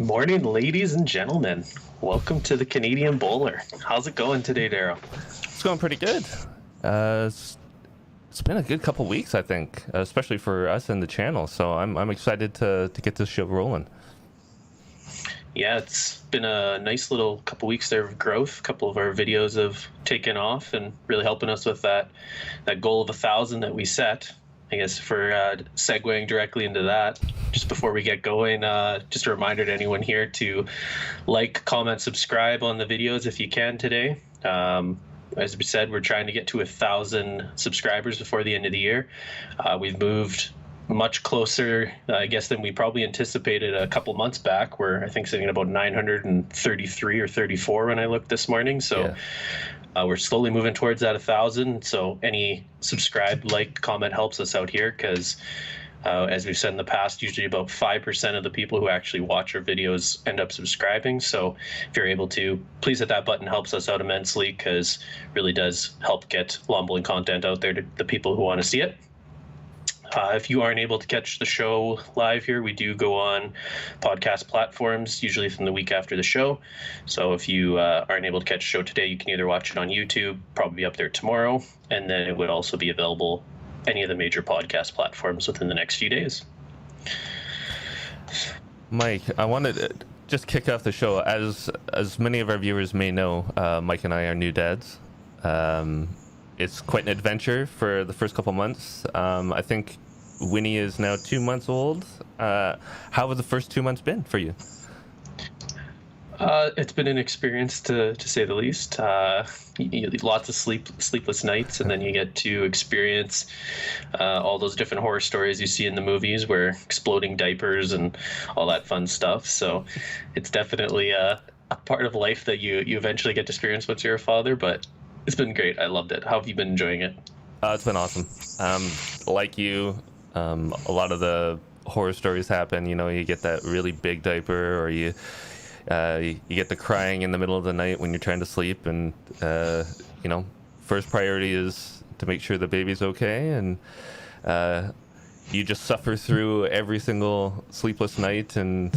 Morning, ladies and gentlemen. Welcome to the Canadian Bowler. How's it going today, Daryl? It's going pretty good. It's been a good couple weeks, I think, especially for us in the channel. So I'm excited to get this show rolling. Yeah, it's been a nice little couple weeks there of growth. A couple of our videos have taken off and really helping us with that goal of 1,000 that we set. I guess for segueing directly into that, just before we get going, just a reminder to anyone here to like, comment, subscribe on the videos if you can today. As we said, we're trying to get to 1,000 subscribers before the end of the year. We've moved much closer, I guess, than we probably anticipated a couple months back. We're, I think, sitting at about 933 or 34 when I looked this morning. So. Yeah. We're slowly moving towards that 1,000. So any subscribe, like, comment helps us out here because, as we've said in the past, usually about 5% of the people who actually watch our videos end up subscribing. So if you're able to, please hit that button. Helps us out immensely because it really does help get lawn bowling content out there to the people who want to see it. If you aren't able to catch the show live here, we do go on podcast platforms, usually from the week after the show. So if you aren't able to catch the show today, you can either watch it on YouTube, probably up there tomorrow, and then it would also be available any of the major podcast platforms within the next few days. Mike, I wanted to just kick off the show. As many of our viewers may know, Mike and I are new dads. It's quite an adventure for the first couple months. I think Winnie is now 2 months old. How have the first 2 months been for you? It's been an experience to say the least. Lots of sleepless nights, and then you get to experience all those different horror stories you see in the movies where exploding diapers and all that fun stuff. So it's definitely a part of life that you eventually get to experience once you're a father, but it's been great. I loved it. How have you been enjoying it? It's been awesome. Like you, a lot of the horror stories happen. You know, you get that really big diaper, or you get the crying in the middle of the night when you're trying to sleep. And, first priority is to make sure the baby's okay. And you just suffer through every single sleepless night and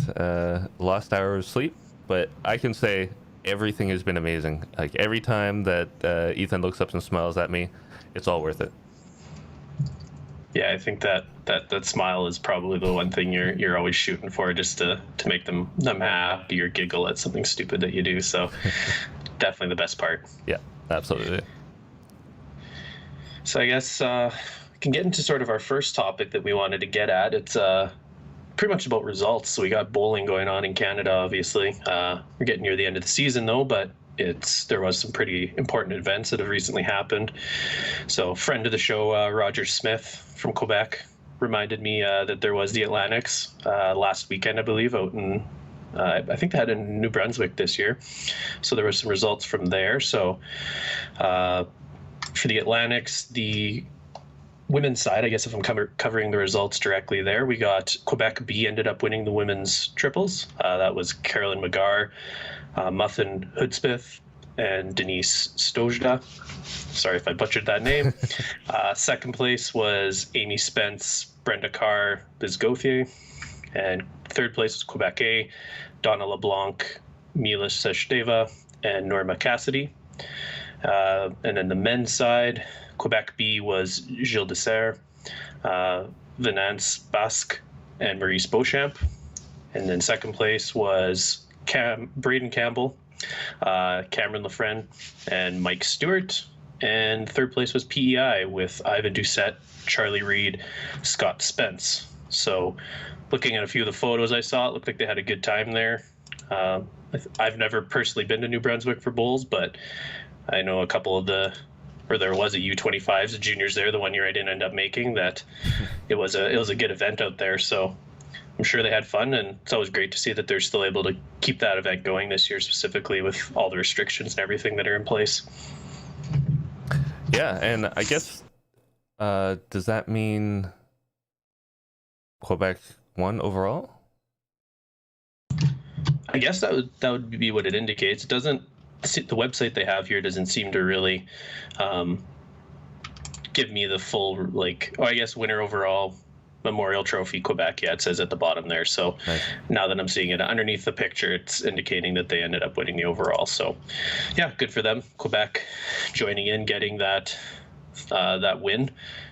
lost hour of sleep. But I can say everything has been amazing. Like every time that Ethan looks up and smiles at me, it's all worth it. Yeah, I think that smile is probably the one thing you're always shooting for, just to make them happy or giggle at something stupid that you do. So definitely the best part. Yeah, absolutely. So I guess we can get into sort of our first topic that we wanted to get at. It's pretty much about results. So we got bowling going on in Canada, obviously. We're getting near the end of the season, though, but there was some pretty important events that have recently happened. So friend of the show, Roger Smith from Quebec, reminded me that there was the Atlantics last weekend, I believe, out in I think they had in New Brunswick this year. So there were some results from there. So for the Atlantics, the women's side, I guess if I'm covering the results directly there, we got Quebec B ended up winning the women's triples. That was Carolyn McGarr, Muffin Hudspeth, and Denise Stojda. Sorry if I butchered that name. Second place was Amy Spence, Brenda Carr, Liz Gauthier. And third place was Quebec A, Donna LeBlanc, Mila Seshdeva, and Norma Cassidy. And then the men's side, Quebec B was Gilles Dessert, Venance Basque, and Maurice Beauchamp. And then second place was Braden Campbell, Cameron Lafren, and Mike Stewart. And third place was PEI with Ivan Doucette, Charlie Reed, Scott Spence. So looking at a few of the photos I saw, it looked like they had a good time there. I've never personally been to New Brunswick for bowls, but I know a couple of there was a U25s, the juniors there, the one year I didn't end up making, that it was a good event out there. So I'm sure they had fun, and it's always great to see that they're still able to keep that event going this year, specifically with all the restrictions and everything that are in place. Yeah, and I guess, does that mean Quebec won overall? I guess that would be what it indicates. It doesn't. The website they have here doesn't seem to really give me the full, I guess winner overall Memorial Trophy Quebec. Yeah, it says at the bottom there. So Nice. now that I'm seeing it underneath the picture, it's indicating that they ended up winning the overall. So yeah, good for them. Quebec joining in, getting that win,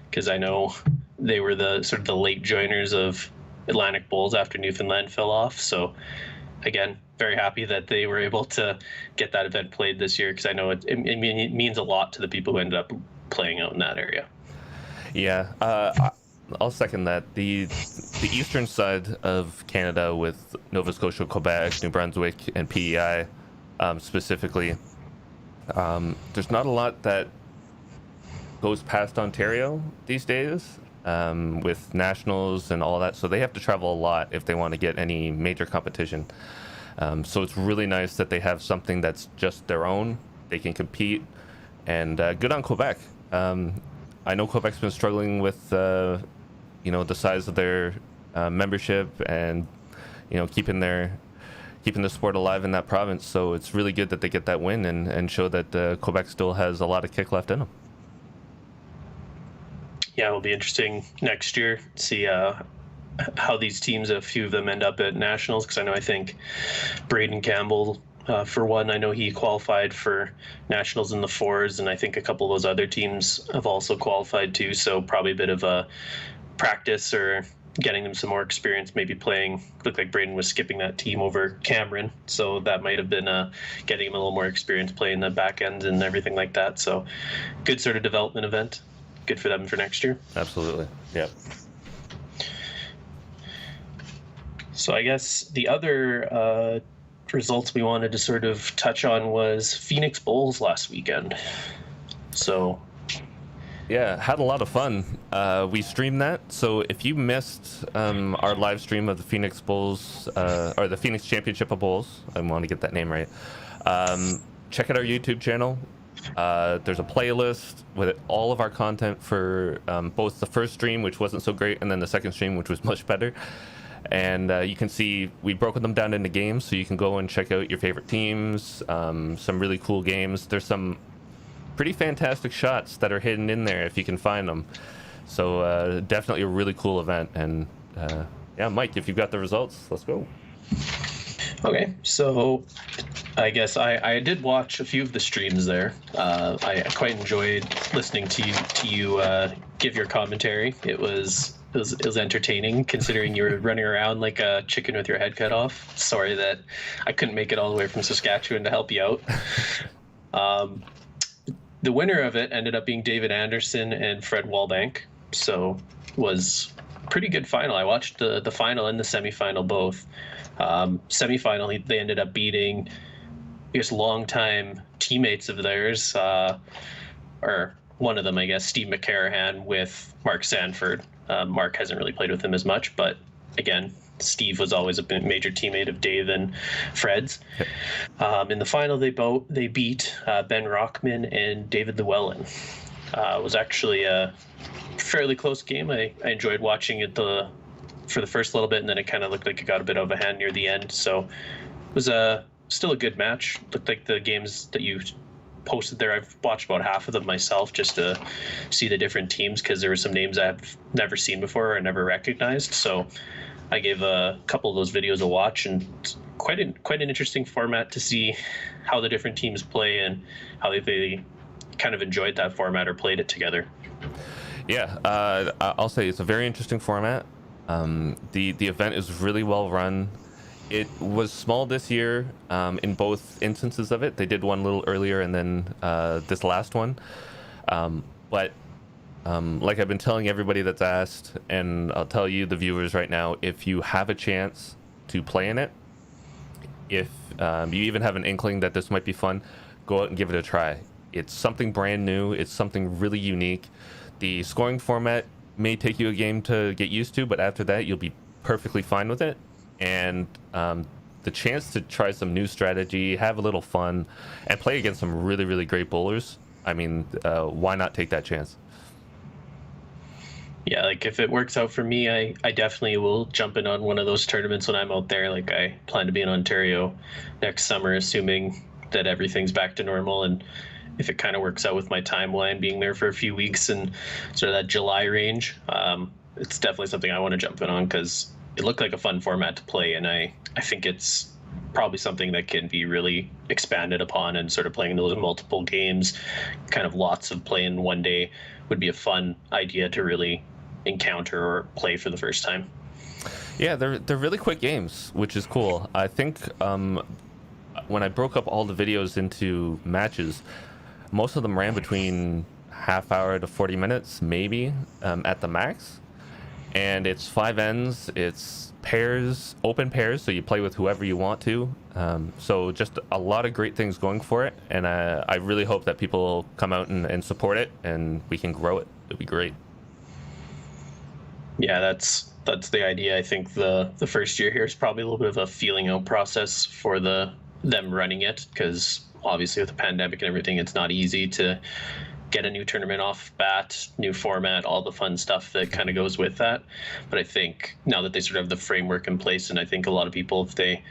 because I know they were the sort of the late joiners of Atlantic Bowls after Newfoundland fell off. So again, very happy that they were able to get that event played this year, because I know it means a lot to the people who ended up playing out in that area. Yeah, I'll second that. The eastern side of Canada, with Nova Scotia, Quebec, New Brunswick, and PEI specifically, there's not a lot that goes past Ontario these days with nationals and all that. So they have to travel a lot if they want to get any major competition. So it's really nice that they have something that's just their own. They can compete, and good on Quebec. I know Quebec's been struggling with, the size of their membership and, keeping the sport alive in that province. So it's really good that they get that win and show that Quebec still has a lot of kick left in them. Yeah, it'll be interesting next year to see how these teams, a few of them, end up at nationals, because I think Braden Campbell, for one, I know he qualified for nationals in the fours, and I think a couple of those other teams have also qualified too. So probably a bit of a practice or getting them some more experience, maybe playing. Looked like Braden was skipping that team over Cameron, so that might have been getting him a little more experience playing the back ends and everything like that. So good sort of development event. Good for them for next year. Absolutely. Yeah. So I guess the other results we wanted to sort of touch on was Phoenix Bowls last weekend. So yeah, had a lot of fun. We streamed that, so if you missed our live stream of the Phoenix Bowls, or the Phoenix Championship of Bowls, I want to get that name right, check out our YouTube channel. There's a playlist with all of our content for both the first stream, which wasn't so great, and then the second stream, which was much better. And you can see we've broken them down into games, so you can go and check out your favorite teams, some really cool games. There's some pretty fantastic shots that are hidden in there if you can find them. So definitely a really cool event. And yeah, Mike, if you've got the results, let's go. Okay, so I guess I did watch a few of the streams there. I quite enjoyed listening to you give your commentary. It was entertaining, considering you were running around like a chicken with your head cut off. Sorry that I couldn't make it all the way from Saskatchewan to help you out. The winner of it ended up being David Anderson and Fred Wallbank. So was pretty good final. I watched the final and the semifinal both. Semifinal, they ended up beating, I guess, longtime teammates of theirs, or one of them, I guess, Steve McCarahan, with Mark Sanford. Mark hasn't really played with him as much, but again, Steve was always a major teammate of Dave and Fred's. In the final, they beat Ben Rockman and David Llewellyn. It was actually a fairly close game. I enjoyed watching it for the first little bit, and then it kind of looked like it got a bit out of hand near the end. So it was still a good match. Looked like the games that you posted there, I've watched about half of them myself just to see the different teams, because there were some names I've never seen before or never recognized. So I gave a couple of those videos a watch, and it's quite an interesting format to see how the different teams play and how they kind of enjoyed that format or played it together. Yeah, I'll say it's a very interesting format. The event is really well run. It was small this year in both instances of it. They did one a little earlier, and then this last one. But like I've been telling everybody that's asked, and I'll tell you, the viewers right now, if you have a chance to play in it, if you even have an inkling that this might be fun, go out and give it a try. It's something brand new. It's something really unique. The scoring format may take you a game to get used to, but after that, you'll be perfectly fine with it. And the chance to try some new strategy, have a little fun, and play against some really, really great bowlers, I mean, why not take that chance? Yeah, like if it works out for me, I definitely will jump in on one of those tournaments when I'm out there. Like I plan to be in Ontario next summer, assuming that everything's back to normal and if it kind of works out with my timeline being there for a few weeks and sort of that July range, it's definitely something I want to jump in on because it looked like a fun format to play, and I think it's probably something that can be really expanded upon, and sort of playing those multiple games, kind of lots of play in one day, would be a fun idea to really encounter or play for the first time. Yeah, they're really quick games, which is cool. I think when I broke up all the videos into matches, most of them ran between half hour to 40 minutes, maybe at the max. And it's 5 ends, it's pairs, open pairs, so you play with whoever you want to. So just a lot of great things going for it, and I really hope that people come out and support it, and we can grow it. It'd be great. Yeah, that's the idea. I think the first year here is probably a little bit of a feeling out process for them running it, because obviously with the pandemic and everything, it's not easy to get a new tournament off bat, new format, all the fun stuff that kind of goes with that. But I think now that they sort of have the framework in place, and I think a lot of people, if they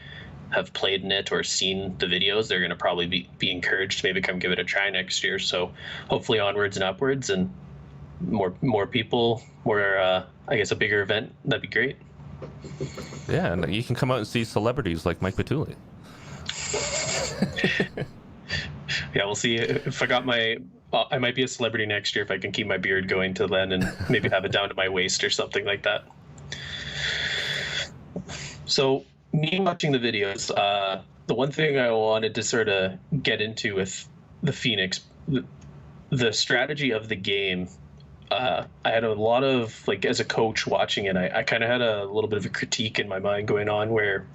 have played in it or seen the videos, they're going to probably be encouraged to maybe come give it a try next year. So hopefully onwards and upwards, and more people, more I guess a bigger event. That'd be great. Yeah, and you can come out and see celebrities like Mike Patulli. Yeah, we'll see if I got my. I might be a celebrity next year if I can keep my beard going till then, and maybe have it down to my waist or something like that. So, me watching the videos, the one thing I wanted to sort of get into with the Phoenix, the strategy of the game. I had a lot of, like, as a coach watching it, I kind of had a little bit of a critique in my mind going on, where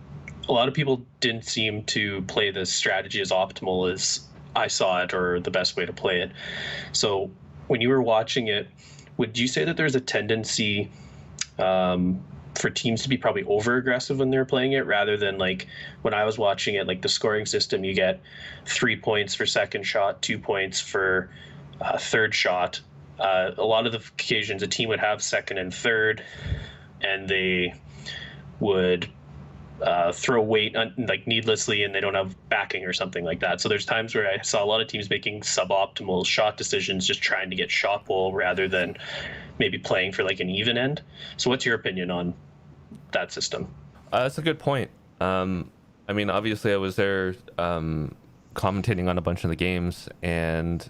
a lot of people didn't seem to play this strategy as optimal as I saw it, or the best way to play it. So when you were watching it, would you say that there's a tendency for teams to be probably over aggressive when they're playing it, rather than, like, when I was watching it, like the scoring system, you get 3 points for second shot, 2 points for third shot. A lot of the occasions a team would have second and third, and they would throw weight like needlessly, and they don't have backing or something like that. So there's times where I saw a lot of teams making suboptimal shot decisions, just trying to get shot pull rather than maybe playing for like an even end. So what's your opinion on that system? That's a good point. I mean, obviously I was there commentating on a bunch of the games, and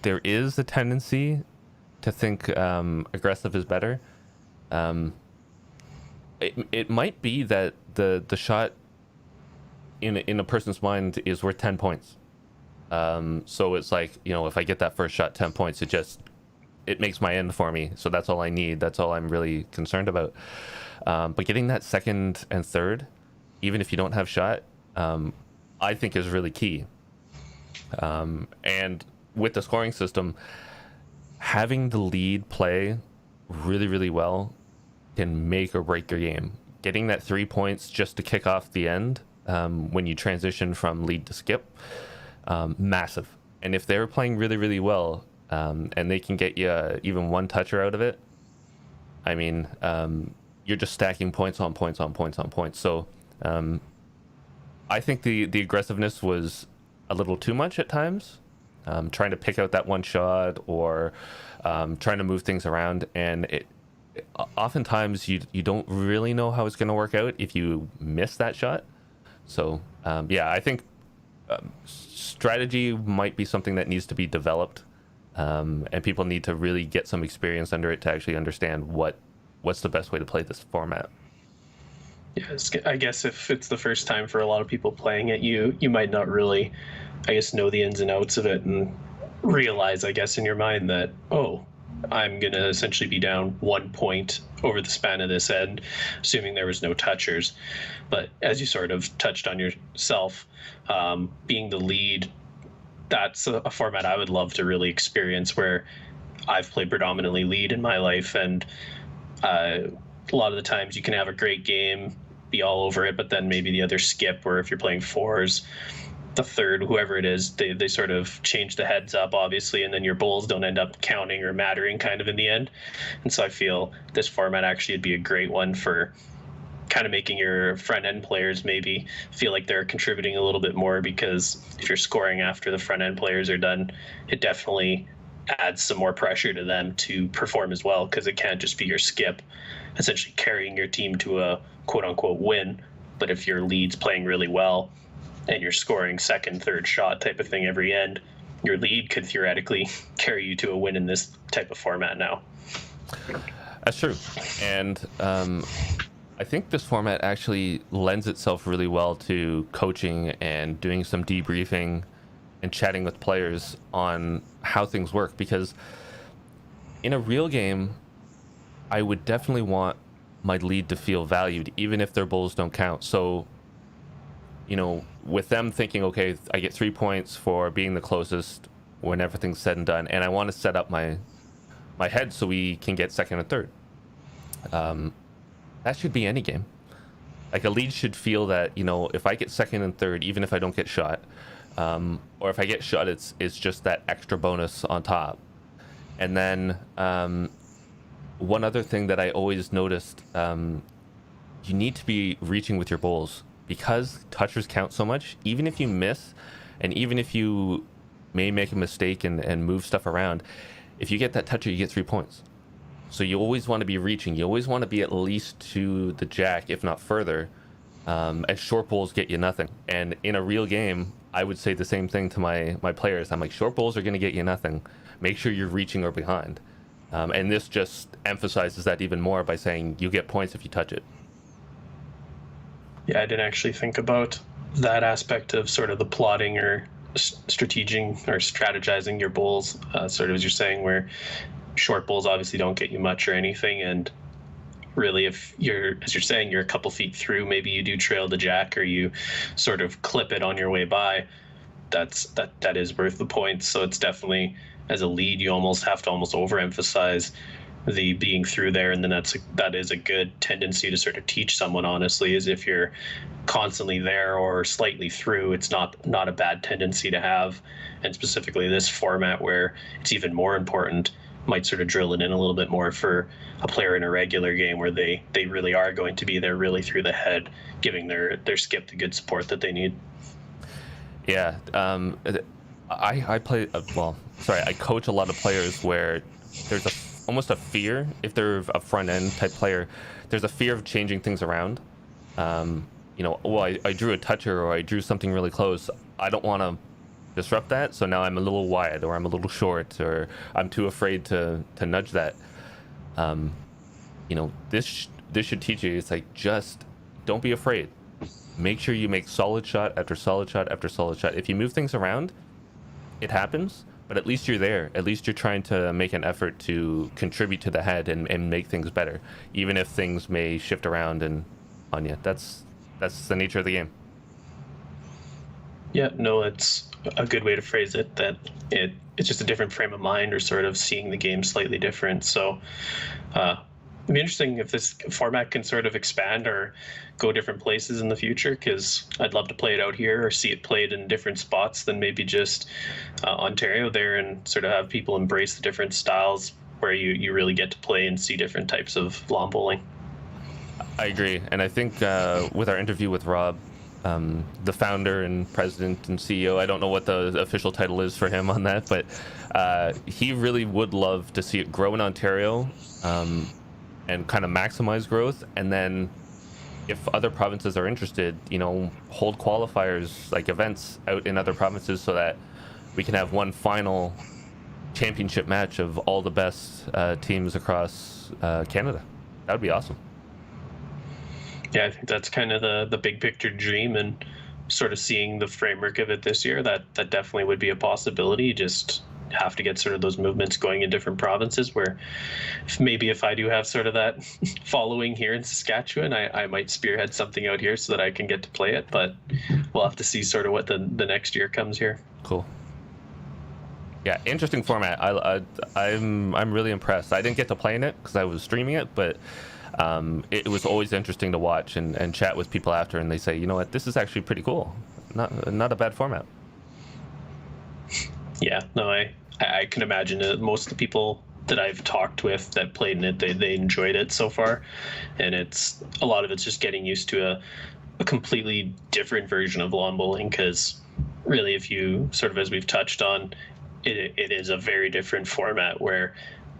there is a tendency to think aggressive is better. It might be that the shot in a person's mind is worth 10 points. So it's like, if I get that first shot, 10 points, it makes my end for me. So that's all I need. That's all I'm really concerned about. But getting that second and third, even if you don't have shot, I think is really key. And with the scoring system, having the lead play really, really well can make or break your game. Getting that 3 points just to kick off the end, when you transition from lead to skip, massive. And if they're playing really, really well, and they can get you even one toucher out of it, I mean, you're just stacking points on points on points on points. So I think the aggressiveness was a little too much at times, trying to pick out that one shot, or trying to move things around, and oftentimes you don't really know how it's going to work out if you miss that shot. So yeah, I think strategy might be something that needs to be developed, and people need to really get some experience under it to actually understand what's the best way to play this format. Yes, I guess if it's the first time for a lot of people playing it, you might not really, I guess, know the ins and outs of it, and realize, I guess, in your mind that, oh, I'm going to essentially be down 1 point over the span of this end, assuming there was no touchers. But as you sort of touched on yourself, being the lead, that's a format I would love to really experience, where I've played predominantly lead in my life, and a lot of the times you can have a great game, be all over it, but then maybe the other skip, or if you're playing fours, the third, whoever it is, they sort of change the heads up, obviously, and then your bowls don't end up counting or mattering kind of in the end. And so I feel this format actually would be a great one for kind of making your front end players maybe feel like they're contributing a little bit more, because if you're scoring after the front end players are done, it definitely adds some more pressure to them to perform as well, because it can't just be your skip essentially carrying your team to a quote unquote win. But if your lead's playing really well and you're scoring second, third shot type of thing every end, your lead could theoretically carry you to a win in this type of format now. That's true. And I think this format actually lends itself really well to coaching and doing some debriefing and chatting with players on how things work, because in a real game, I would definitely want my lead to feel valued, even if their bowls don't count. So, you know, with them thinking, okay, I get 3 points for being the closest when everything's said and done, and I want to set up my head so we can get second and third. That should be any game. Like, a lead should feel that, you know, if I get second and third, even if I don't get shot, or if I get shot, it's just that extra bonus on top. And then one other thing that I always noticed, you need to be reaching with your bowls, because touchers count so much. Even if you miss, and even if you may make a mistake and move stuff around, if you get that toucher, you get 3 points. So you always want to be reaching. You always want to be at least to the jack, if not further. And short bowls get you nothing. And in a real game, I would say the same thing to my players. I'm like, short bowls are going to get you nothing. Make sure you're reaching or behind. And this just emphasizes that even more by saying you get points if you touch it. Yeah, I didn't actually think about that aspect of sort of the plotting or strategizing your bowls, sort of as you're saying, where short bowls obviously don't get you much or anything. And really, if you're, as you're saying, you're a couple feet through, maybe you do trail the jack or you sort of clip it on your way by, that is worth the points. So it's definitely, as a lead, you almost have to overemphasize the being through there. And then that is a good tendency to sort of teach someone, honestly, is if you're constantly there or slightly through, it's not a bad tendency to have. And specifically this format, where it's even more important, might sort of drill it in a little bit more for a player in a regular game, where they really are going to be there really through the head, giving their skip the good support that they need. Yeah. I play, I coach a lot of players where there's almost a fear, if they're a front end type player, there's a fear of changing things around. I drew a toucher, or I drew something really close. I don't want to disrupt that, so now I'm a little wide, or I'm a little short, or I'm too afraid to nudge that. This should teach you, it's like, just don't be afraid. Make sure you make solid shot after solid shot after solid shot. If you move things around, it happens, but at least you're there. At least you're trying to make an effort to contribute to the head and make things better, even if things may shift around and on you. That's the nature of the game. Yeah, no, it's a good way to phrase it, that it's just a different frame of mind, or sort of seeing the game slightly different. So it'd be interesting if this format can sort of expand or go different places in the future, because I'd love to play it out here or see it played in different spots than maybe just Ontario there, and sort of have people embrace the different styles where you really get to play and see different types of lawn bowling. I agree. And I think with our interview with Rob, the founder and president and CEO, I don't know what the official title is for him on that, but he really would love to see it grow in Ontario and kind of maximize growth. And then if other provinces are interested, hold qualifiers, like events out in other provinces, so that we can have one final championship match of all the best teams across Canada. That would be awesome. Yeah, I think that's kind of the big picture dream, and sort of seeing the framework of it this year, that definitely would be a possibility. You just have to get sort of those movements going in different provinces, where if I do have sort of that following here in Saskatchewan, I might spearhead something out here so that I can get to play it, but we'll have to see sort of what the next year comes here. Cool. Yeah, interesting format. I'm really impressed. I didn't get to play in it because I was streaming it, but it was always interesting to watch and chat with people after, and they say, you know what, this is actually pretty cool. Not a bad format. Yeah, no, I can imagine that most of the people that I've talked with that played in it, they enjoyed it so far, and it's a lot of it's just getting used to a completely different version of lawn bowling, because really, if you sort of, as we've touched on, it is a very different format where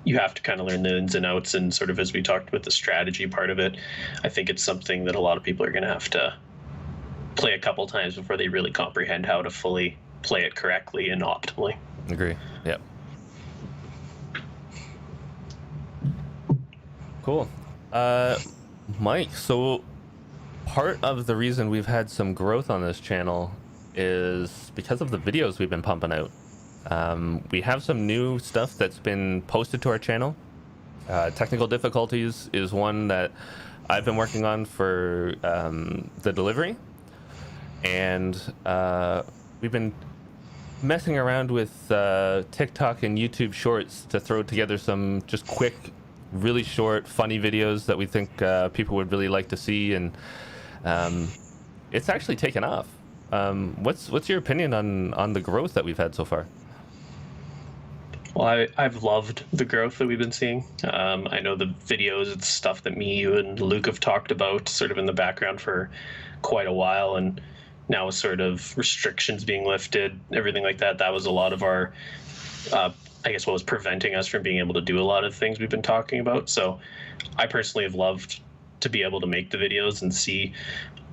you have to kind of learn the ins and outs, and sort of, as we talked with the strategy part of it, I think it's something that a lot of people are going to have to play a couple times before they really comprehend how to fully play it correctly and optimally. Agree. Yep. Cool. Mike, so part of the reason we've had some growth on this channel is because of the videos we've been pumping out. We have some new stuff that's been posted to our channel. Technical difficulties is one that I've been working on for the delivery, and we've been messing around with TikTok and YouTube Shorts to throw together some just quick, really short, funny videos that we think people would really like to see, and it's actually taken off. What's your opinion on the growth that we've had so far? Well, I've loved the growth that we've been seeing. I know the videos, it's stuff that me, you, and Luke have talked about sort of in the background for quite a while, and now with sort of restrictions being lifted, everything like that, that was a lot of our, I guess, what was preventing us from being able to do a lot of things we've been talking about. So I personally have loved to be able to make the videos and see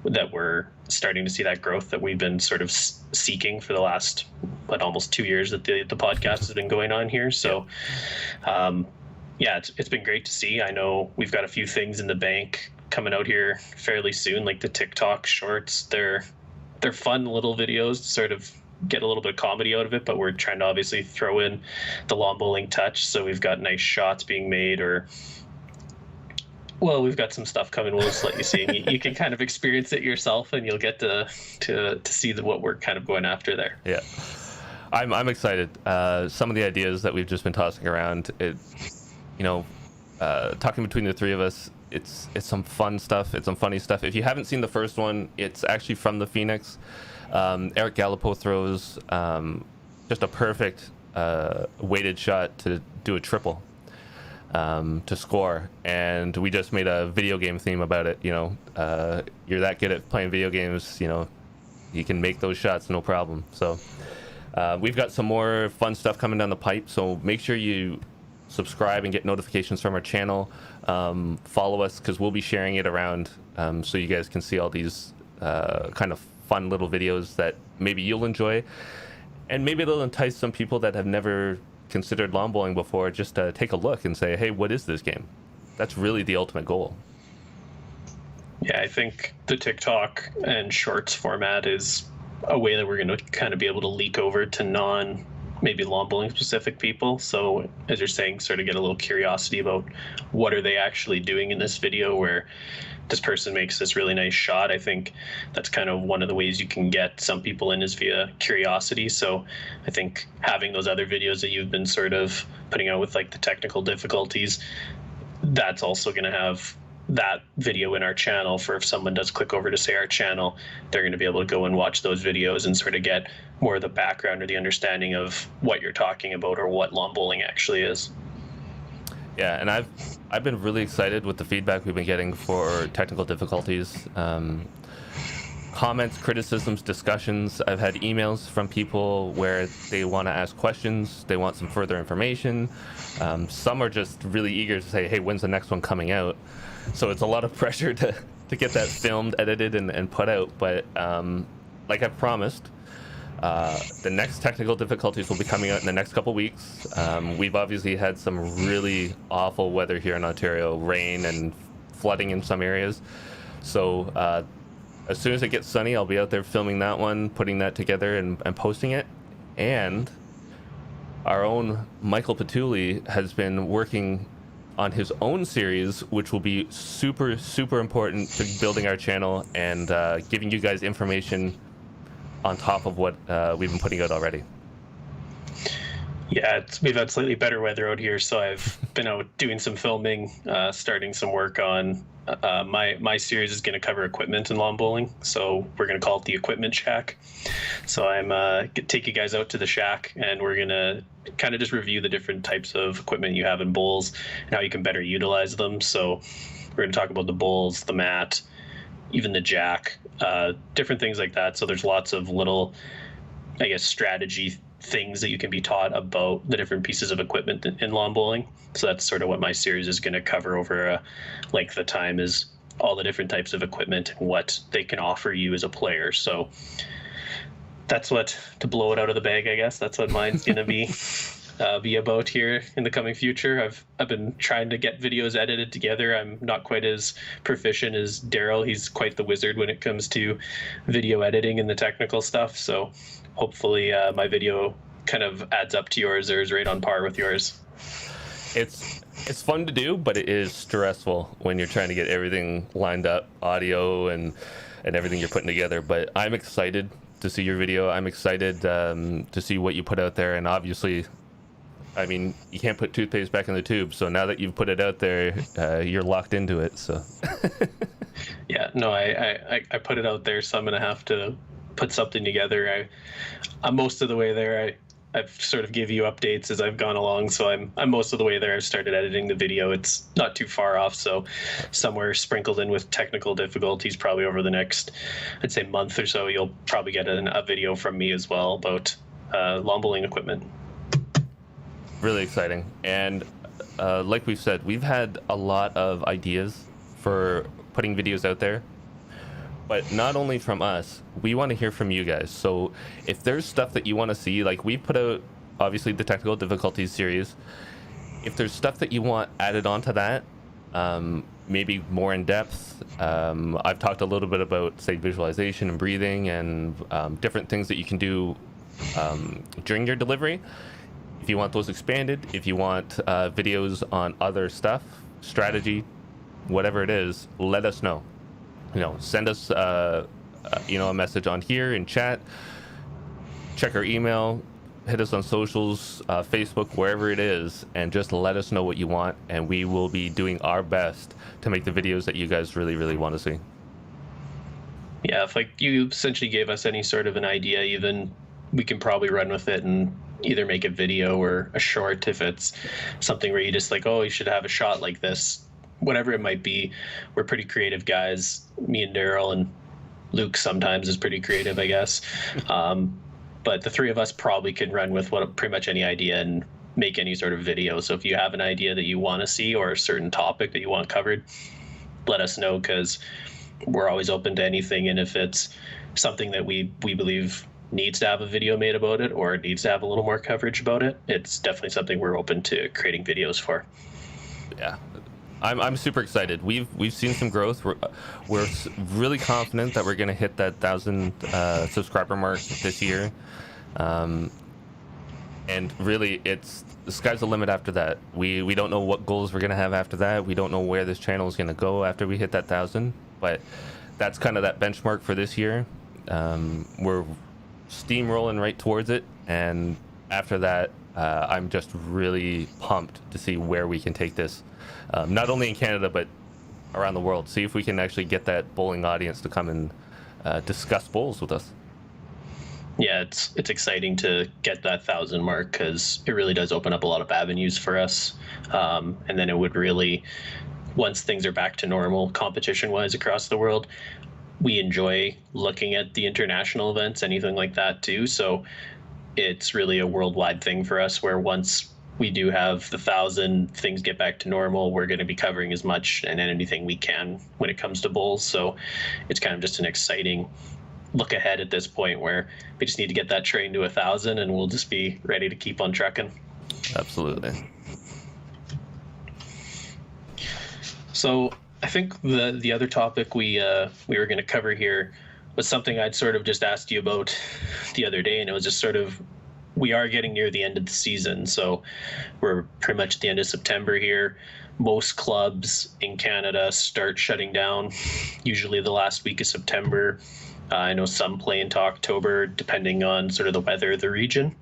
that we're starting to see that growth that we've been sort of seeking for the last almost 2 years that the podcast has been going on here. So yeah, it's been great to see. I know we've got a few things in the bank coming out here fairly soon, like the TikTok shorts. They're fun little videos to sort of get a little bit of comedy out of it, but we're trying to obviously throw in the lawn bowling touch. So we've got nice shots being made, or well, we've got some stuff coming. We'll just let you see. You can kind of experience it yourself, and you'll get to see what we're kind of going after there. Yeah, I'm excited. Some of the ideas that we've just been tossing around, talking between the three of us, it's some fun stuff. It's some funny stuff. If you haven't seen the first one, it's actually from the Phoenix. Eric Gallipo throws just a perfect weighted shot to do a triple. To score, and we just made a video game theme about it. You're that good at playing video games, you can make those shots no problem. So we've got some more fun stuff coming down the pipe, so make sure you subscribe and get notifications from our channel. Follow us, because we'll be sharing it around, so you guys can see all these kind of fun little videos that maybe you'll enjoy, and maybe they'll entice some people that have never considered lawn bowling before, just to take a look and say, hey, what is this game? That's really the ultimate goal. Yeah, I think the TikTok and shorts format is a way that we're going to kind of be able to leak over to maybe lawn bowling specific people. So as you're saying, sort of get a little curiosity about what are they actually doing in this video, where this person makes this really nice shot. I think that's kind of one of the ways you can get some people in, is via curiosity. So I think having those other videos that you've been sort of putting out with like the technical difficulties, that's also going to have that video in our channel for if someone does click over to, say, our channel, they're going to be able to go and watch those videos and sort of get more of the background or the understanding of what you're talking about, or what lawn bowling actually is. Yeah, and I've been really excited with the feedback we've been getting for technical difficulties. Comments, criticisms, discussions. I've had emails from people where they want to ask questions, they want some further information. Some are just really eager to say, hey, when's the next one coming out? So it's a lot of pressure to get that filmed, edited, and put out. But like I've promised, the next technical difficulties will be coming out in the next couple weeks. We've obviously had some really awful weather here in Ontario, rain and flooding in some areas. So as soon as it gets sunny, I'll be out there filming that one, putting that together and posting it. And our own Michael Patulli has been working on his own series, which will be super, super important to building our channel and giving you guys information on top of what we've been putting out already. Yeah, we've had slightly better weather out here, so I've been out doing some filming, starting some work on my series is going to cover equipment in lawn bowling, so we're going to call it the Equipment Shack. So I'm take you guys out to the shack, and we're going to kind of just review the different types of equipment you have in bowls and how you can better utilize them. So we're going to talk about the bowls, the mat, even the jack, different things like that. So there's lots of little, I guess, strategy things that you can be taught about the different pieces of equipment in lawn bowling. So that's sort of what my series is going to cover over a length of time, is all the different types of equipment and what they can offer you as a player. So that's what, to blow it out of the bag, I guess, that's what mine's going to be about here in the coming future. I've been trying to get videos edited together. I'm not quite as proficient as Daryl. He's quite the wizard when it comes to video editing and the technical stuff. So hopefully my video kind of adds up to yours, or is right on par with yours. It's fun to do, but it is stressful when you're trying to get everything lined up, audio and everything you're putting together. But I'm excited to see your video. I'm excited to see what you put out there. And obviously, I mean, you can't put toothpaste back in the tube. So now that you've put it out there, you're locked into it. So yeah, no, I put it out there, so I'm going to have to put something together. I'm most of the way there. I've sort of give you updates as I've gone along, so I'm most of the way there. I've started editing the video. It's not too far off, so somewhere sprinkled in with technical difficulties, probably over the next, I'd say, month or so, you'll probably get a video from me as well about lawn bowling equipment. Really exciting. And like we've said, we've had a lot of ideas for putting videos out there. But not only from us, we want to hear from you guys. So if there's stuff that you want to see, like we put out, obviously, the technical difficulties series. If there's stuff that you want added onto that, maybe more in depth. I've talked a little bit about, say, visualization and breathing and different things that you can do during your delivery. If you want those expanded, if you want videos on other stuff, strategy, whatever it is, let us know. Send us a message on here in chat, check our email, hit us on socials, Facebook, wherever it is, and just let us know what you want, and we will be doing our best to make the videos that you guys really, really want to see. Yeah, if you essentially gave us any sort of an idea, even, we can probably run with it and either make a video or a short if it's something where you just you should have a shot like this. Whatever it might be, we're pretty creative guys. Me and Daryl, and Luke sometimes is pretty creative, I guess. But the three of us probably can run with pretty much any idea and make any sort of video. So if you have an idea that you want to see or a certain topic that you want covered, let us know, because we're always open to anything. And if it's something that we believe needs to have a video made about it, or needs to have a little more coverage about it, it's definitely something we're open to creating videos for. Yeah. I'm super excited. We've seen some growth. We're really confident that we're going to hit that 1,000 subscriber mark this year. And really, it's the sky's the limit after that. We don't know what goals we're going to have after that. We don't know where this channel is going to go after we hit that 1,000. But that's kind of that benchmark for this year. We're steamrolling right towards it. And after that, I'm just really pumped to see where we can take this. Not only in Canada, but around the world. See if we can actually get that bowling audience to come and discuss bowls with us. Yeah, it's exciting to get that 1,000 mark, because it really does open up a lot of avenues for us. And then it would really, once things are back to normal competition-wise across the world, we enjoy looking at the international events, anything like that too. So it's really a worldwide thing for us, where once we do have the 1,000, things get back to normal, we're going to be covering as much and anything we can when it comes to bowls. So it's kind of just an exciting look ahead at this point, where we just need to get that train to 1,000 and we'll just be ready to keep on trucking. Absolutely. So I think the other topic we were going to cover here was something I'd sort of just asked you about the other day, and it was just sort of, we are getting near the end of the season, so we're pretty much at the end of September here. Most clubs in Canada start shutting down usually the last week of September. I know some play into October, depending on sort of the weather of the region.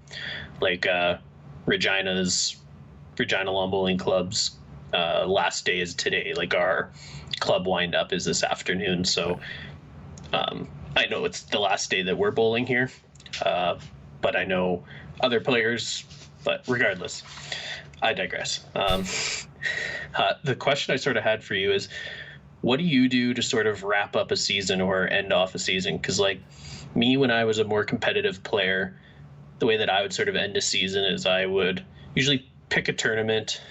Regina Lawn Bowling Club's last day is today. Like our club wind up is this afternoon. So I know it's the last day that we're bowling here, but I know other players. But regardless, I digress. The question I sort of had for you is, what do you do to sort of wrap up a season or end off a season? Because like me, when I was a more competitive player, the way that I would sort of end a season is I would usually pick a tournament,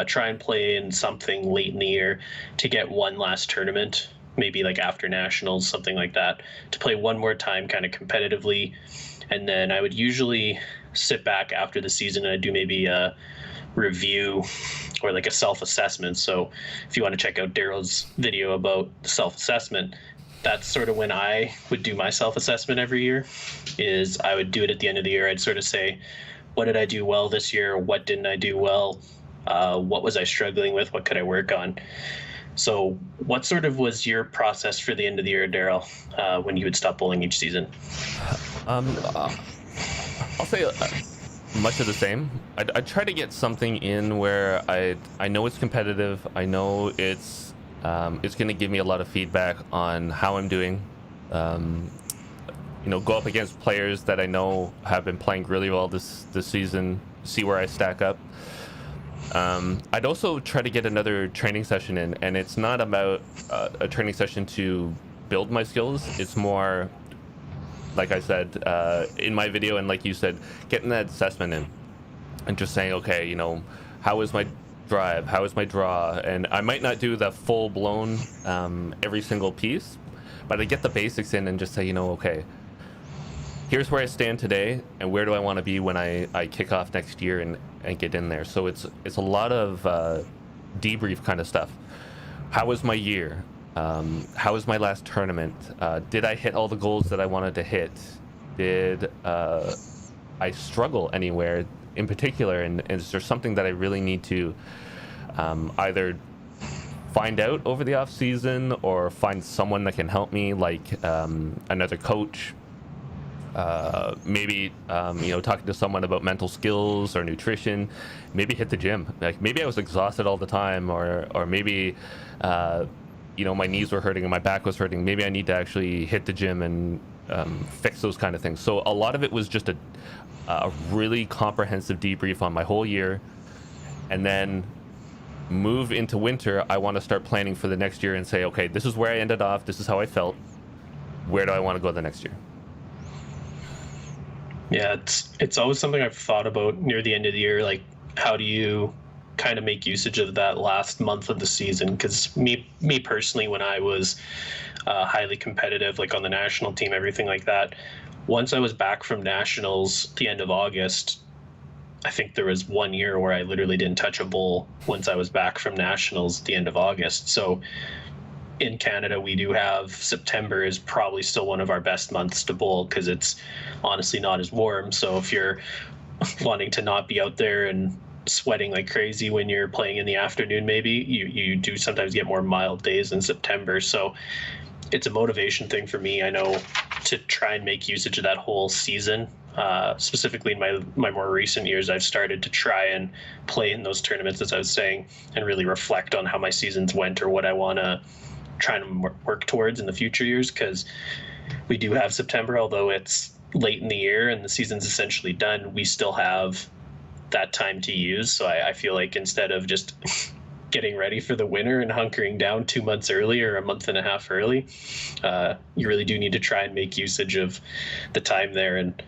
try and play in something late in the year to get one last tournament, maybe like after nationals, something like that, to play one more time kind of competitively. And then I would usually sit back after the season and I'd do maybe a review or like a self-assessment. So if you want to check out Daryl's video about self-assessment, that's sort of when I would do my self-assessment every year. Is I would do it at the end of the year. I'd sort of say, what did I do well this year? What didn't I do well? What was I struggling with? What could I work on? So what sort of was your process for the end of the year, Daryl, when you would stop bowling each season? I'll say much of the same. I try to get something in where I know it's competitive. I know it's going to give me a lot of feedback on how I'm doing. Go up against players that I know have been playing really well this season, see where I stack up. I'd also try to get another training session in, and it's not about a training session to build my skills. It's more, like I said in my video, and like you said, getting that assessment in and just saying, okay, how is my drive? How is my draw? And I might not do the full blown every single piece, but I get the basics in and just say, okay, here's where I stand today, and where do I want to be when I kick off next year and get in there. So it's a lot of debrief kind of stuff. How was my year? How was my last tournament? Did I hit all the goals that I wanted to hit? Did I struggle anywhere in particular? And is there something that I really need to either find out over the off season or find someone that can help me, like another coach? Maybe talking to someone about mental skills or nutrition. Maybe hit the gym. Like maybe I was exhausted all the time, or maybe my knees were hurting and my back was hurting. Maybe I need to actually hit the gym and fix those kind of things. So a lot of it was just a really comprehensive debrief on my whole year, and then move into winter. I want to start planning for the next year and say, okay, this is where I ended off. This is how I felt. Where do I want to go the next year? Yeah, it's always something I've thought about near the end of the year. Like, how do you kind of make usage of that last month of the season? Because me personally, when I was highly competitive, like on the national team, everything like that, once I was back from nationals at the end of August, I think there was 1 year where I literally didn't touch a bowl once I was back from nationals at the end of August. So in Canada, we do have September is probably still one of our best months to bowl because it's honestly not as warm. So if you're wanting to not be out there and sweating like crazy when you're playing in the afternoon, maybe you do sometimes get more mild days in September. So it's a motivation thing for me, I know, to try and make usage of that whole season. Specifically in my more recent years, I've started to try and play in those tournaments, as I was saying, and really reflect on how my seasons went or what I want to try and work towards in the future years, because we do have September, although it's late in the year and the season's essentially done, we still have that time to use. So I feel like instead of just getting ready for the winter and hunkering down 2 months early or a month and a half early, you really do need to try and make usage of the time there. And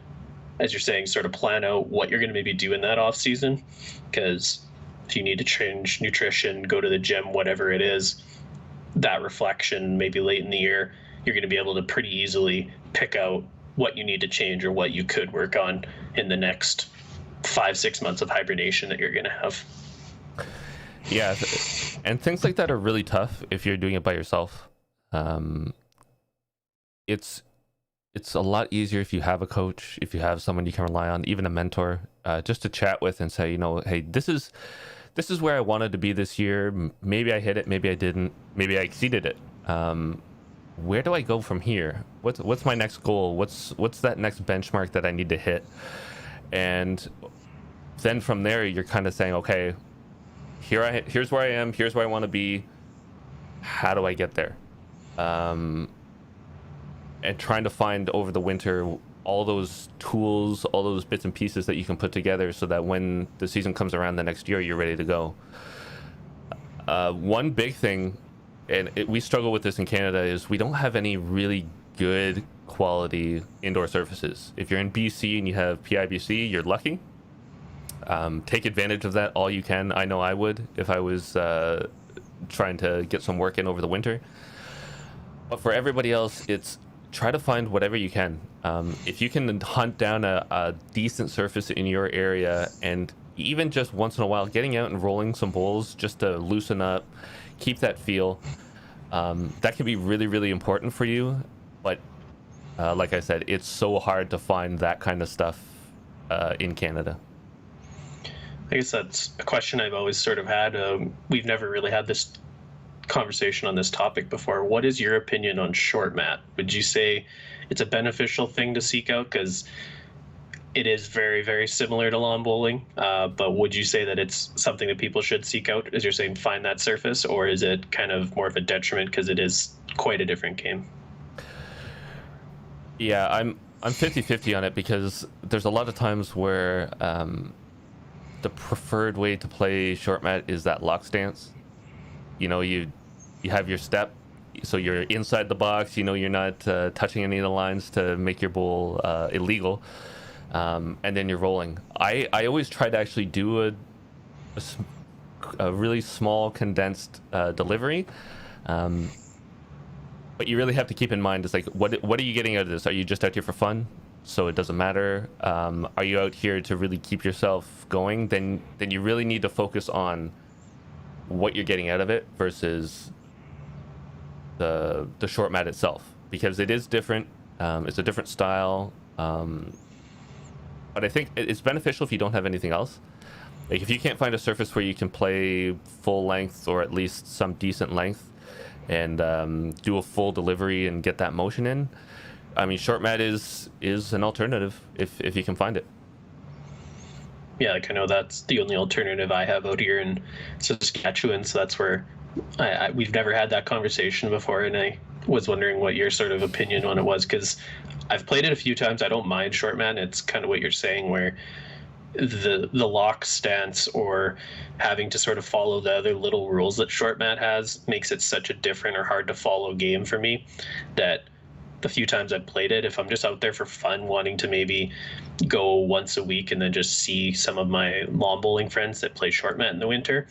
as you're saying, sort of plan out what you're going to maybe do in that off season, because if you need to change nutrition, go to the gym, whatever it is, that reflection maybe late in the year, you're going to be able to pretty easily pick out what you need to change or what you could work on in the next 5-6 months of hibernation that you're going to have. Yeah, and things like that are really tough if you're doing it by yourself. It's a lot easier if you have a coach, if you have someone you can rely on, even a mentor, just to chat with and say, hey, this is where I wanted to be this year. Maybe I hit it, maybe I didn't, maybe I exceeded it. Where do I go from here? What's my next goal? What's that next benchmark that I need to hit? And then from there, you're kind of saying, okay, here's where I am, here's where I want to be. How do I get there? And trying to find over the winter all those tools, all those bits and pieces that you can put together so that when the season comes around the next year, you're ready to go. One big thing, and we struggle with this in Canada, is we don't have any really good quality indoor surfaces. If you're in BC and you have PIBC, you're lucky. Take advantage of that all you can. I know I would if I was trying to get some work in over the winter. But for everybody else, it's try to find whatever you can. If you can hunt down a decent surface in your area, and even just once in a while getting out and rolling some bowls just to loosen up, keep that feel, that can be really, really important for you. But like I said, it's so hard to find that kind of stuff in Canada. I guess that's a question I've always sort of had. We've never really had this conversation on this topic before. What is your opinion on short mat? Would you say it's a beneficial thing to seek out? Because it is very, very similar to lawn bowling. But would you say that it's something that people should seek out, as you're saying, find that surface? Or is it kind of more of a detriment because it is quite a different game? Yeah, I'm 50-50 on it, because there's a lot of times where the preferred way to play short mat is that lock stance. You know, you have your step, so you're inside the box. You know, you're not touching any of the lines to make your bowl illegal, and then you're rolling. I always try to actually do a really small condensed delivery, but you really have to keep in mind, it's like, what are you getting out of this? Are you just out here for fun, so it doesn't matter? Are you out here to really keep yourself going? Then you really need to focus on what you're getting out of it versus the short mat itself, because it is different. It's a different style, but I think it's beneficial if you don't have anything else. Like, if you can't find a surface where you can play full length, or at least some decent length, and do a full delivery and get that motion in, I mean, short mat is an alternative if you can find it. Yeah, like, I know that's the only alternative I have out here in Saskatchewan, so that's where we've never had that conversation before, and I was wondering what your sort of opinion on it was, because I've played it a few times. I don't mind short mat. It's kind of what you're saying, where the lock stance or having to sort of follow the other little rules that short mat has makes it such a different or hard to follow game for me, that the few times I've played it, if I'm just out there for fun, wanting to maybe go once a week and then just see some of my lawn bowling friends that play short mat in the winter,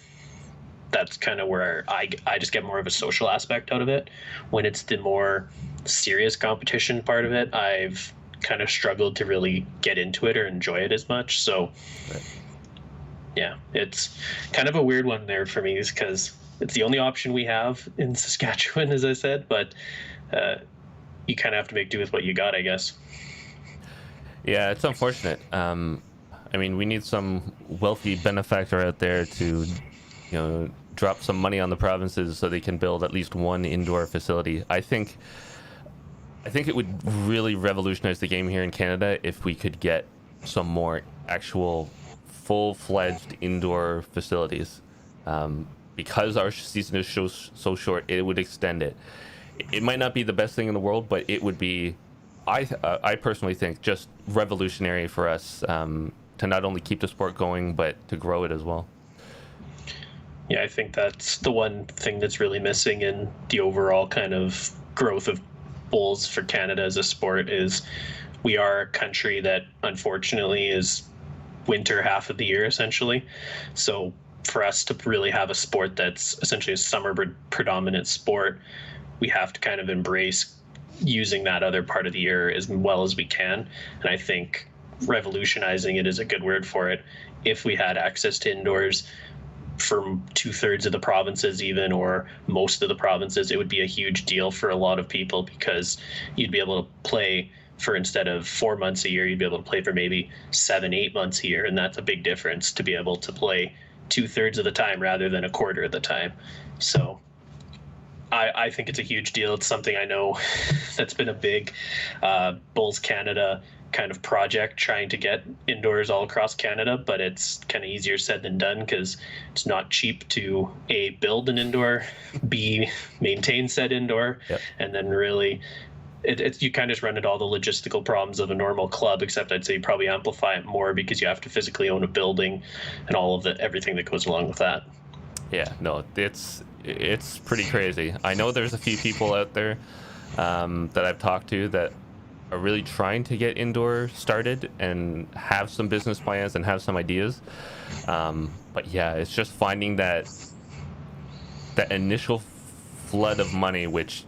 that's kind of where I just get more of a social aspect out of it. When it's the more serious competition part of it, I've kind of struggled to really get into it or enjoy it as much. So yeah, it's kind of a weird one there for me, because it's the only option we have in Saskatchewan, as I said, but you kind of have to make do with what you got, I guess. Yeah, it's unfortunate. I mean, we need some wealthy benefactor out there to, drop some money on the provinces so they can build at least one indoor facility. I think it would really revolutionize the game here in Canada if we could get some more actual full-fledged indoor facilities. Because our season is so short, it would extend it. It might not be the best thing in the world, but it would be, I personally think, just revolutionary for us, to not only keep the sport going, but to grow it as well. Yeah, I think that's the one thing that's really missing in the overall kind of growth of bowls for Canada as a sport, is we are a country that unfortunately is winter half of the year, essentially. So for us to really have a sport that's essentially a summer predominant sport, we have to kind of embrace using that other part of the year as well as we can. And I think revolutionizing it is a good word for it. If we had access to indoors from 2/3 of the provinces, even, or most of the provinces, it would be a huge deal for a lot of people, because you'd be able to play for, instead of 4 months a year, you'd be able to play for maybe 7-8 months a year. And that's a big difference, to be able to play 2/3 of the time rather than a quarter of the time. So I think it's a huge deal. It's something I know that's been a big Bulls Canada kind of project trying to get indoors all across Canada, but it's kind of easier said than done because it's not cheap to A, build an indoor, B, maintain said indoor, and then really you kind of just run into all the logistical problems of a normal club, except I'd say you probably amplify it more because you have to physically own a building and all of everything that goes along with that. Yeah, no, it's pretty crazy. I know there's a few people out there that I've talked to that are really trying to get indoor started and have some business plans and have some ideas. But yeah, it's just finding that initial flood of money, which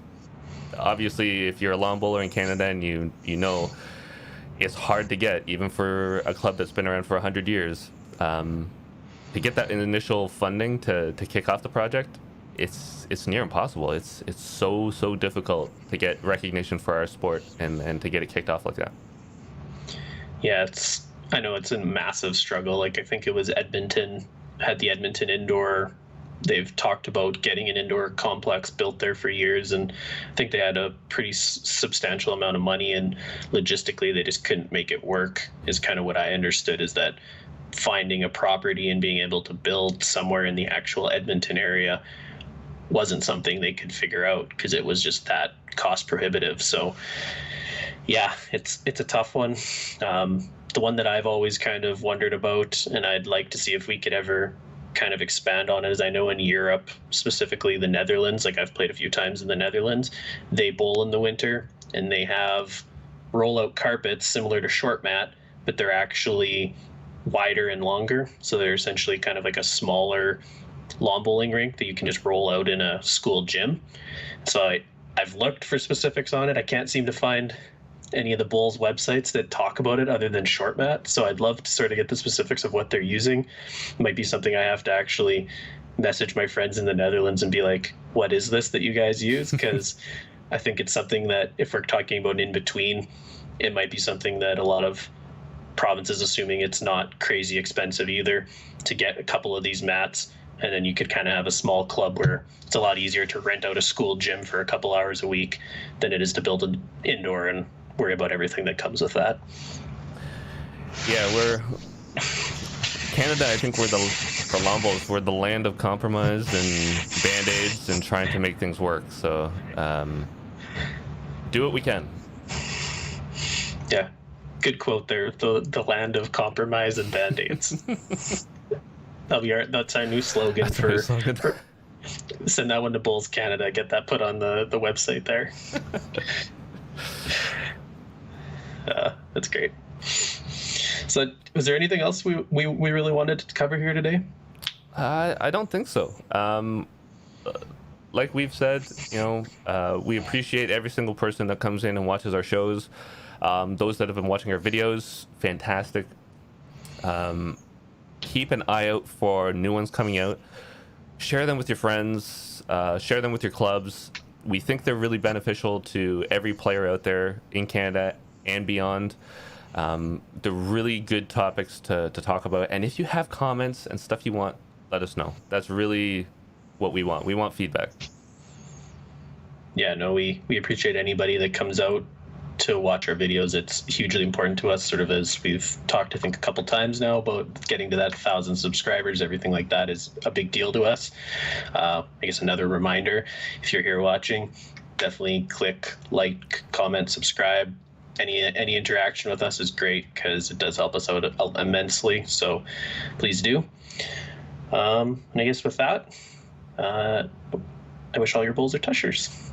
obviously if you're a lawn bowler in Canada and you know it's hard to get, even for a club that's been around for 100 years. To get that initial funding to kick off the project, it's near impossible. It's so difficult to get recognition for our sport and to get it kicked off like that. Yeah, I know it's a massive struggle. Like, I think it was Edmonton had the Edmonton indoor. They've talked about getting an indoor complex built there for years, and I think they had a pretty substantial amount of money, and logistically they just couldn't make it work, is kind of what I understood, is that finding a property and being able to build somewhere in the actual Edmonton area wasn't something they could figure out because it was just that cost prohibitive. So yeah, it's a tough one. The one that I've always kind of wondered about, and I'd like to see if we could ever kind of expand on it, is I know in Europe, specifically the Netherlands, like I've played a few times in the Netherlands, they bowl in the winter and they have rollout carpets similar to short mat, but they're actually wider and longer. So they're essentially kind of like a smaller lawn bowling rink that you can just roll out in a school gym. So I've looked for specifics on it. I can't seem to find any of the bowls websites that talk about it other than short mat. So I'd love to sort of get the specifics of what they're using. It might be something I have to actually message my friends in the Netherlands and be like, what is this that you guys use? Because I think it's something that if we're talking about in between, it might be something that a lot of provinces, assuming it's not crazy expensive either, to get a couple of these mats, and then you could kind of have a small club where it's a lot easier to rent out a school gym for a couple hours a week than it is to build an indoor and worry about everything that comes with that. Yeah, Canada, I think for lawn bowls, we're the land of compromise and band-aids and trying to make things work. So do what we can. Yeah. Good quote there. The land of compromise and band-aids. That's our new slogan. Send that one to Bulls Canada. Get that put on the website there. That's great. So, was there anything else we really wanted to cover here today? I don't think so. Like we've said, we appreciate every single person that comes in and watches our shows. Those that have been watching our videos, fantastic. Keep an eye out for new ones coming out. Share them with your friends. Share them with your clubs. We think they're really beneficial to every player out there in Canada and beyond. They're really good topics to talk about. And if you have comments and stuff you want, let us know. That's really what we want. We want feedback. Yeah, no, we appreciate anybody that comes out to watch our videos. It's hugely important to us, sort of as we've talked, I think, a couple times now about getting to that 1,000 subscribers. Everything like that is a big deal to us. I guess another reminder, if you're here watching, definitely click like, comment, subscribe. Any interaction with us is great because it does help us out immensely. So please do. And I guess with that, I wish all your bowls are tushers.